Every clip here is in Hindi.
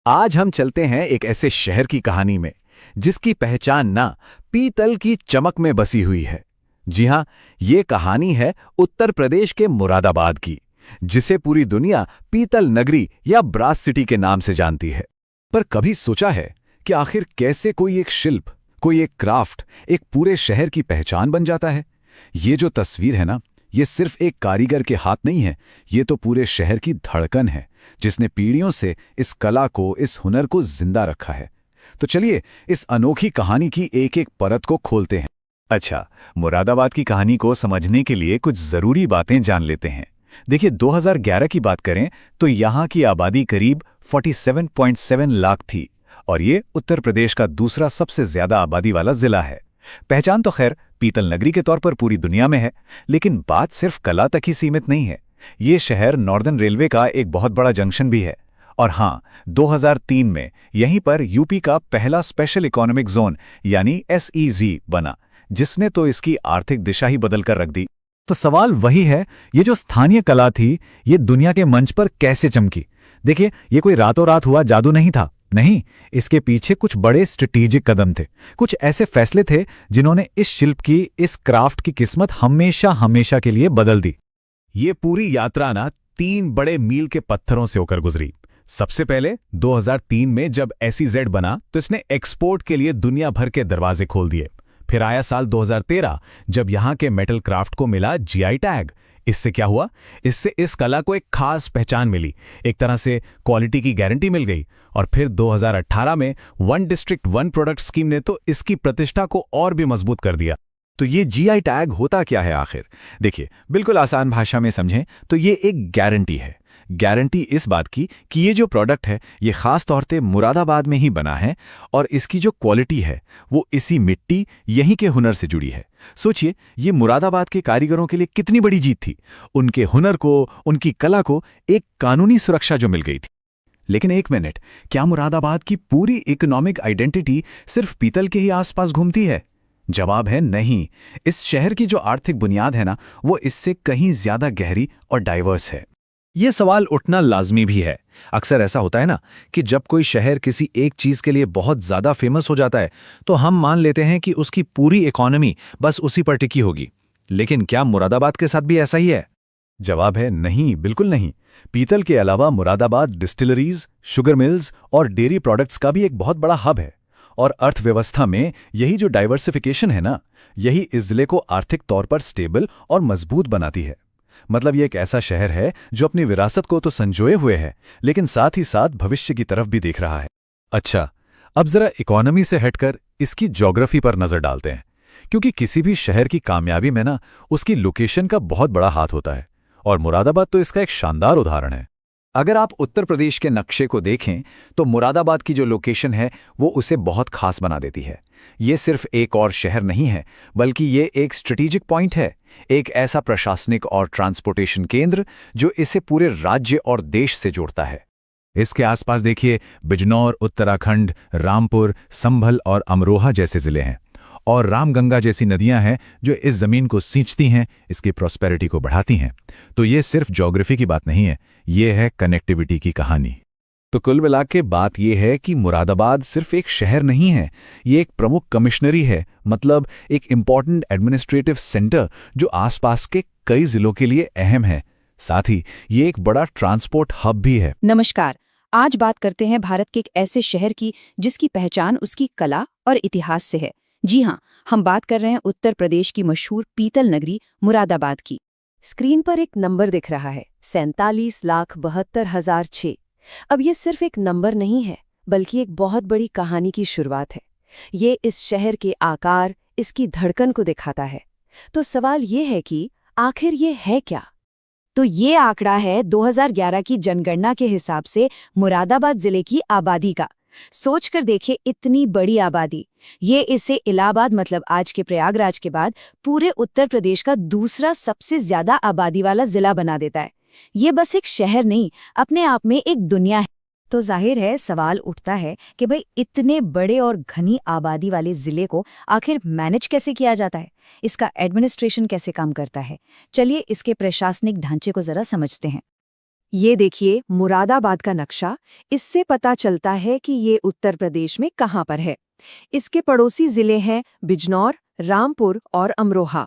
आज हम चलते हैं एक ऐसे शहर की कहानी में जिसकी पहचान ना पीतल की चमक में बसी हुई है। जी हां, ये कहानी है उत्तर प्रदेश के मुरादाबाद की, जिसे पूरी दुनिया पीतल नगरी या ब्रास सिटी के नाम से जानती है। पर कभी सोचा है कि आखिर कैसे कोई एक शिल्प, कोई एक क्राफ्ट एक पूरे शहर की पहचान बन जाता है? ये जो तस्वीर है ना, ये सिर्फ एक कारीगर के हाथ नहीं है, ये तो पूरे शहर की धड़कन है जिसने पीढ़ियों से इस कला को, इस हुनर को जिंदा रखा है। तो चलिए इस अनोखी कहानी की एक एक परत को खोलते हैं। अच्छा, मुरादाबाद की कहानी को समझने के लिए कुछ जरूरी बातें जान लेते हैं। देखिए, 2011 की बात करें तो यहाँ की आबादी करीब 47.7 लाख थी और ये उत्तर प्रदेश का दूसरा सबसे ज्यादा आबादी वाला जिला है। पहचान तो खैर पीतल नगरी के तौर पर पूरी दुनिया में है, लेकिन बात सिर्फ कला तक ही सीमित नहीं है। ये शहर नॉर्दर्न रेलवे का एक बहुत बड़ा जंक्शन भी है। और हाँ, 2003 में यहीं पर यूपी का पहला स्पेशल इकोनॉमिक जोन यानी SEZ बना, जिसने तो इसकी आर्थिक दिशा ही बदल कर रख दी। तो सवाल वही है, ये जो स्थानीय कला थी, ये दुनिया के मंच पर कैसे चमकी? देखिए, ये कोई रातों रात हुआ जादू नहीं था। नहीं, इसके पीछे कुछ बड़े स्ट्रेटेजिक कदम थे, कुछ ऐसे फैसले थे जिन्होंने इस शिल्प की, इस क्राफ्ट की किस्मत हमेशा हमेशा के लिए बदल दी। ये पूरी यात्रा ना 3 बड़े मील के पत्थरों से होकर गुजरी। सबसे पहले 2003 में जब SEZ बना तो इसने एक्सपोर्ट के लिए दुनिया भर के दरवाजे खोल दिए। फिर आया साल 2013 जब यहां के मेटल क्राफ्ट को मिला GI टैग। इससे क्या हुआ? इससे इस कला को एक खास पहचान मिली, एक तरह से क्वालिटी की गारंटी मिल गई। और फिर 2018 में one district one product scheme ने तो इसकी प्रतिष्ठा को और भी मजबूत कर दिया। तो ये GI टैग होता क्या है आखिर? देखिए, बिल्कुल आसान भाषा में समझें तो ये एक गारंटी है। गारंटी इस बात की कि ये जो प्रोडक्ट है ये खास तौर पे मुरादाबाद में ही बना है और इसकी जो क्वालिटी है वो इसी मिट्टी, यहीं के हुनर से जुड़ी है। सोचिए, ये मुरादाबाद के कारीगरों के लिए कितनी बड़ी जीत थी। उनके हुनर को, उनकी कला को एक कानूनी सुरक्षा जो मिल गई थी। लेकिन एक मिनट, क्या मुरादाबाद की पूरी इकोनॉमिक आइडेंटिटी सिर्फ पीतल के ही आसपास घूमती है? जवाब है नहीं। इस शहर की जो आर्थिक बुनियाद है ना, वो इससे कहीं ज्यादा गहरी और डाइवर्स है। ये सवाल उठना लाजमी भी है। अक्सर ऐसा होता है ना कि जब कोई शहर किसी एक चीज के लिए बहुत ज्यादा फेमस हो जाता है तो हम मान लेते हैं कि उसकी पूरी इकोनॉमी बस उसी पर टिकी होगी। लेकिन क्या मुरादाबाद के साथ भी ऐसा ही है? जवाब है नहीं, बिल्कुल नहीं। पीतल के अलावा मुरादाबाद डिस्टिलरीज, शुगर मिल्स और डेयरी प्रोडक्ट्स का भी एक बहुत बड़ा हब है। और अर्थव्यवस्था में यही जो डाइवर्सिफिकेशन है ना, यही इस जिले को आर्थिक तौर पर स्टेबल और मजबूत बनाती है। मतलब ये एक ऐसा शहर है जो अपनी विरासत को तो संजोए हुए है, लेकिन साथ ही साथ भविष्य की तरफ भी देख रहा है। अच्छा, अब जरा इकोनॉमी से हटकर इसकी ज्योग्राफी पर नजर डालते हैं, क्योंकि किसी भी शहर की कामयाबी में ना उसकी लोकेशन का बहुत बड़ा हाथ होता है, और मुरादाबाद तो इसका एक शानदार उदाहरण है। अगर आप उत्तर प्रदेश के नक्शे को देखें तो मुरादाबाद की जो लोकेशन है वो उसे बहुत खास बना देती है। ये सिर्फ एक और शहर नहीं है, बल्कि ये एक स्ट्रेटेजिक पॉइंट है, एक ऐसा प्रशासनिक और ट्रांसपोर्टेशन केंद्र जो इसे पूरे राज्य और देश से जोड़ता है। इसके आसपास देखिए, बिजनौर, उत्तराखंड, रामपुर, संभल और अमरोहा जैसे जिले हैं, और रामगंगा जैसी नदियां हैं जो इस जमीन को सींचती हैं, इसकी प्रॉस्पेरिटी को बढ़ाती हैं। तो ये सिर्फ ज्योग्राफी की बात नहीं है, ये है कनेक्टिविटी की कहानी। तो कुल मिला के बात ये है कि मुरादाबाद सिर्फ एक शहर नहीं है, ये एक प्रमुख कमिश्नरी है, मतलब एक इम्पॉर्टेंट एडमिनिस्ट्रेटिव सेंटर जो आसपास के कई जिलों के लिए अहम है। साथ ही ये एक बड़ा ट्रांसपोर्ट हब भी है। नमस्कार, आज बात करते हैं भारत के एक ऐसे शहर की जिसकी पहचान उसकी कला और इतिहास से है। जी हाँ, हम बात कर रहे हैं उत्तर प्रदेश की मशहूर पीतल नगरी मुरादाबाद की। स्क्रीन पर एक नंबर दिख रहा है, 47,72,006। अब ये सिर्फ एक नंबर नहीं है, बल्कि एक बहुत बड़ी कहानी की शुरुआत है। ये इस शहर के आकार, इसकी धड़कन को दिखाता है। तो सवाल ये है कि आखिर ये है क्या? तो ये आंकड़ा है 2011 की जनगणना के हिसाब से मुरादाबाद जिले की आबादी का। सोच कर देखिए, इतनी बड़ी आबादी, ये इसे इलाहाबाद मतलब आज के प्रयागराज के बाद पूरे उत्तर प्रदेश का दूसरा सबसे ज्यादा आबादी वाला जिला बना देता है। ये बस एक शहर नहीं, अपने आप में एक दुनिया है। तो जाहिर है सवाल उठता है कि भाई इतने बड़े और घनी आबादी वाले जिले को आखिर मैनेज कैसे किया जाता है, इसका एडमिनिस्ट्रेशन कैसे काम करता है। चलिए इसके प्रशासनिक ढांचे को जरा समझते हैं। ये देखिए मुरादाबाद का नक्शा, इससे पता चलता है कि ये उत्तर प्रदेश में कहाँ पर है। इसके पड़ोसी जिले हैं बिजनौर, रामपुर और अमरोहा।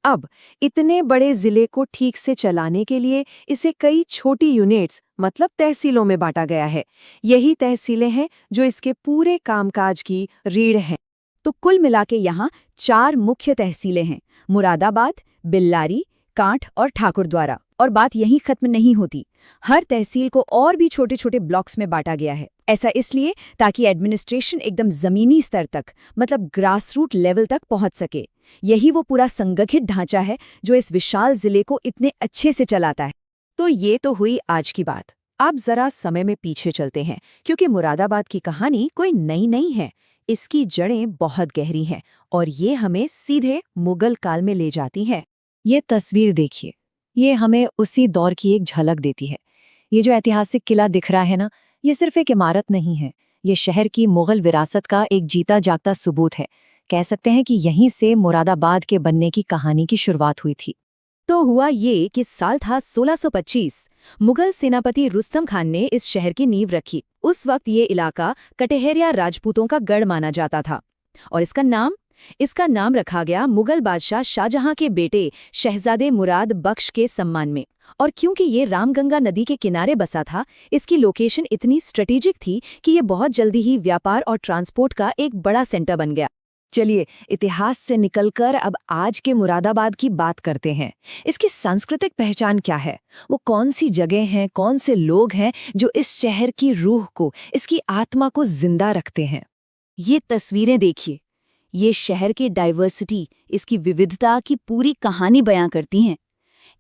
अब इतने बड़े जिले को ठीक से चलाने के लिए इसे कई छोटी यूनिट्स मतलब तहसीलों में बांटा गया है। यही तहसीलें हैं जो इसके पूरे कामकाज की रीढ़ हैं। तो कुल मिला के यहाँ 4 मुख्य तहसीलें हैं, मुरादाबाद, बिल्लारी, कांठ और ठाकुरद्वारा। और बात यहीं खत्म नहीं होती, हर तहसील को और भी छोटे छोटे ब्लॉक्स में बांटा गया है। ऐसा इसलिए ताकि एडमिनिस्ट्रेशन एकदम जमीनी स्तर तक मतलब ग्रासरूट लेवल तक पहुंच सके। यही वो पूरा संगठित ढांचा है जो इस विशाल जिले को इतने अच्छे से चलाता है। तो ये तो हुई आज की बात। अब जरा समय में पीछे चलते हैं, क्योंकि मुरादाबाद की कहानी कोई नई नहीं है। इसकी जड़ें बहुत गहरी हैं और ये हमें सीधे मुगल काल में ले जाती हैं। ये तस्वीर देखिए, ये हमें उसी दौर की एक झलक देती है। ये जो ऐतिहासिक किला दिख रहा है ना, ये सिर्फ एक इमारत नहीं है, ये शहर की मुगल विरासत का एक जीता जागता सबूत है। कह सकते हैं कि यहीं से मुरादाबाद के बनने की कहानी की शुरुआत हुई थी। तो हुआ ये कि साल था 1625। मुगल सेनापति रुस्तम खान ने इस शहर की नींव रखी। उस वक्त ये इलाका कटहरिया राजपूतों का गढ़ माना जाता था और इसका नाम रखा गया मुगल बादशाह शाहजहां के बेटे शहजादे मुराद बख्श के सम्मान में। और क्योंकि ये रामगंगा नदी के किनारे बसा था, इसकी लोकेशन इतनी स्ट्रेटेजिक थी कि ये बहुत जल्दी ही व्यापार और ट्रांसपोर्ट का एक बड़ा सेंटर बन गया। चलिए इतिहास से निकलकर अब आज के मुरादाबाद की बात करते हैं। इसकी सांस्कृतिक पहचान क्या है? वो कौन सी जगह हैं, कौन से लोग हैं जो इस शहर की रूह को, इसकी आत्मा को जिंदा रखते हैं? ये तस्वीरें देखिए, ये शहर की डाइवर्सिटी, इसकी विविधता की पूरी कहानी बयां करती हैं।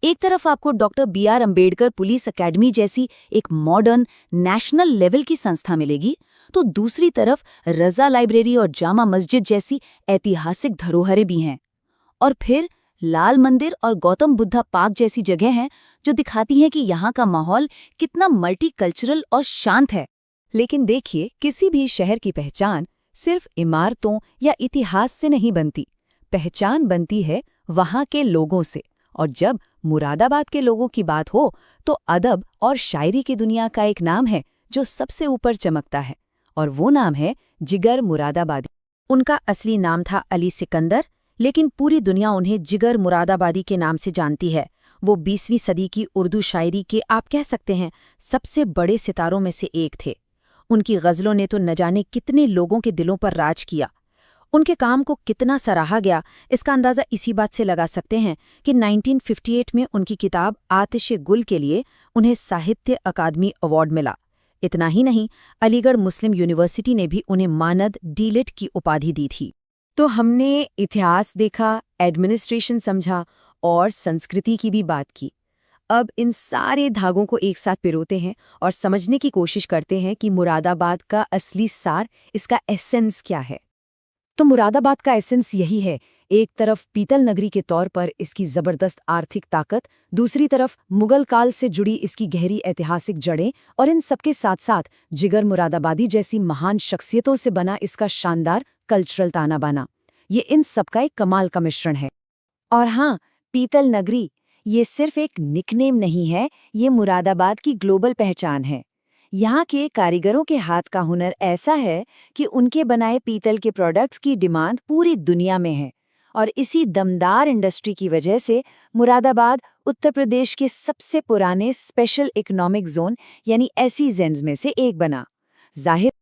एक तरफ आपको doctor B.R. Ambedkar police academy जैसी एक मॉडर्न नेशनल लेवल की संस्था मिलेगी, तो दूसरी तरफ रजा लाइब्रेरी और जामा मस्जिद जैसी ऐतिहासिक धरोहरें भी हैं। और फिर लाल मंदिर और गौतम बुद्धा पार्क जैसी जगह हैं जो दिखाती हैं कि यहाँ का माहौल कितना मल्टीकल्चरल और शांत है। लेकिन देखिए, किसी भी शहर की पहचान सिर्फ इमारतों या इतिहास से नहीं बनती। पहचान बनती है वहाँ के लोगों से। और जब मुरादाबाद के लोगों की बात हो तो अदब और शायरी की दुनिया का एक नाम है जो सबसे ऊपर चमकता है, और वो नाम है जिगर मुरादाबादी। उनका असली नाम था अली सिकंदर, लेकिन पूरी दुनिया उन्हें जिगर मुरादाबादी के नाम से जानती है। वो 20वीं सदी की उर्दू शायरी के, आप कह सकते हैं, सबसे बड़े सितारों में से एक थे। उनकी गज़लों ने तो न जाने कितने लोगों के दिलों पर राज किया। उनके काम को कितना सराहा गया, इसका अंदाज़ा इसी बात से लगा सकते हैं कि 1958 में उनकी किताब आतिश-ए-गुल के लिए उन्हें साहित्य अकादमी अवार्ड मिला। इतना ही नहीं, अलीगढ़ मुस्लिम यूनिवर्सिटी ने भी उन्हें मानद D.Litt की उपाधि दी थी। तो हमने इतिहास देखा, एडमिनिस्ट्रेशन समझा और संस्कृति की भी बात की। अब इन सारे धागों को एक साथ पिरोते हैं और समझने की कोशिश करते हैं कि मुरादाबाद का असली सार, इसका एसेंस क्या है। तो मुरादाबाद का एसेंस यही है, एक तरफ पीतल नगरी के तौर पर इसकी जबरदस्त आर्थिक ताकत, दूसरी तरफ मुगल काल से जुड़ी इसकी गहरी ऐतिहासिक जड़ें, और इन सबके साथ साथ जिगर मुरादाबादी जैसी महान शख्सियतों से बना इसका शानदार कल्चरल ताना बाना। ये इन सबका एक कमाल का मिश्रण है। और हाँ, पीतल नगरी ये सिर्फ एक निकनेम नहीं है, ये मुरादाबाद की ग्लोबल पहचान है। यहाँ के कारीगरों के हाथ का हुनर ऐसा है कि उनके बनाए पीतल के प्रोडक्ट्स की डिमांड पूरी दुनिया में है, और इसी दमदार इंडस्ट्री की वजह से मुरादाबाद उत्तर प्रदेश के सबसे पुराने स्पेशल इकोनॉमिक जोन यानी SEZ में से एक बना। जाहिर